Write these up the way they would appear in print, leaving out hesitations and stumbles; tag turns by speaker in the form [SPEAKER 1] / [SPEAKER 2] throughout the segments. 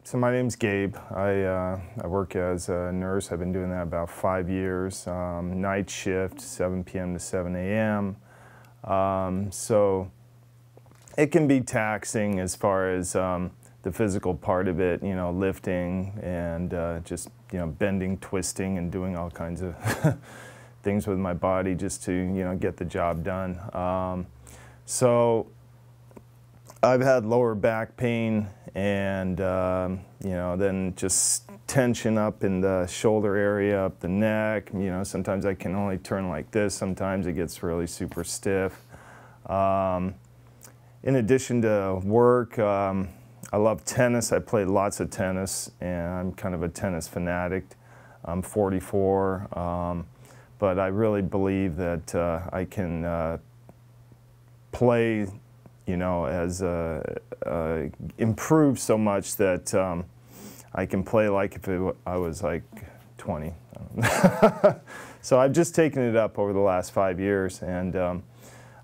[SPEAKER 1] So my name's Gabe. I work as a nurse. I've been doing that about 5 years. Night shift, 7 p.m. to 7 a.m. So it can be taxing as far as the physical part of it, lifting and just, bending, twisting, and doing all kinds of things with my body just to, get the job done. So I've had lower back pain and, then just tension up in the shoulder area, up the neck. Sometimes I can only turn like this. Sometimes it gets really super stiff. In addition to work, I love tennis. I play lots of tennis, and I'm kind of a tennis fanatic. I'm 44, but I really believe that I can play, improve so much that I can play like if I was like 20. So I've just taken it up over the last 5 years, and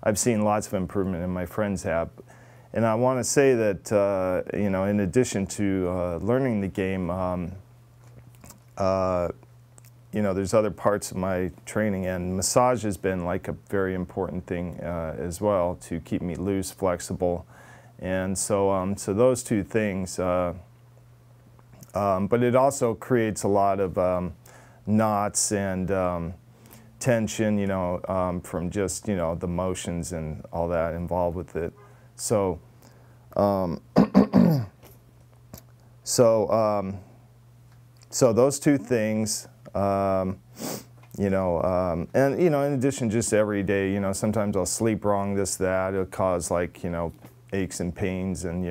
[SPEAKER 1] I've seen lots of improvement, and my friends have. And I want to say that, in addition to learning the game, there's other parts of my training, and massage has been like a very important thing as well to keep me loose, flexible. And so, so those two things, but it also creates a lot of knots and tension, from just, the motions and all that involved with it. So, so those two things, and in addition, just every day, sometimes I'll sleep wrong, this, that, it'll cause like, aches and pains, and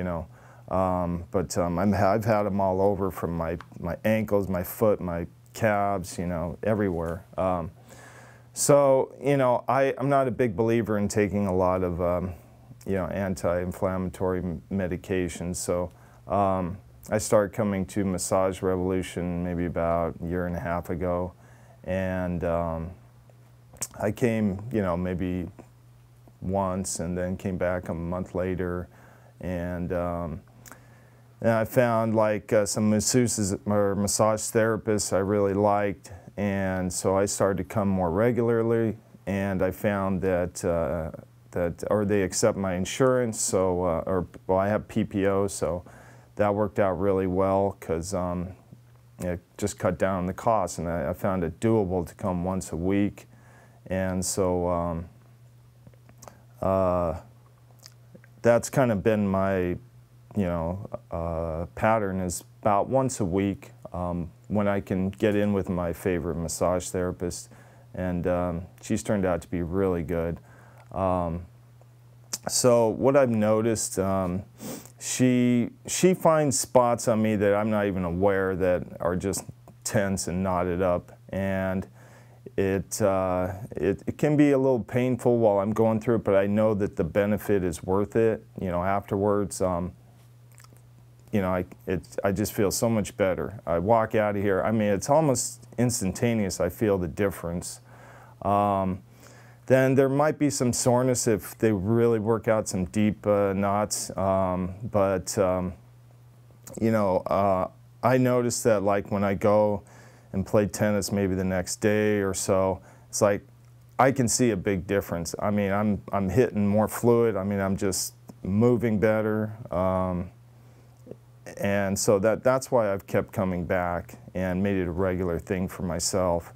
[SPEAKER 1] but I've had them all over, from my ankles, my foot, my calves, everywhere. So, I'm not a big believer in taking a lot of anti-inflammatory medications. So I started coming to Massage Revolution maybe about a year and a half ago, and I came, maybe once, and then came back a month later, and I found like some masseuses or massage therapists I really liked, and so I started to come more regularly, and I found that or they accept my insurance, so well, I have PPO, so that worked out really well, because it just cut down on the cost, and I found it doable to come once a week. And so that's kind of been my pattern, is about once a week when I can get in with my favorite massage therapist, and she's turned out to be really good. So what I've noticed, she finds spots on me that I'm not even aware that are just tense and knotted up, and it can be a little painful while I'm going through it, but I know that the benefit is worth it. Afterwards, I just feel so much better. I walk out of here. I mean, it's almost instantaneous. I feel the difference. Then there might be some soreness if they really work out some deep knots, but I notice that, like, when I go and play tennis maybe the next day or so, it's like I can see a big difference. I mean, I'm hitting more fluid. I mean, I'm just moving better, and so that's why I've kept coming back and made it a regular thing for myself.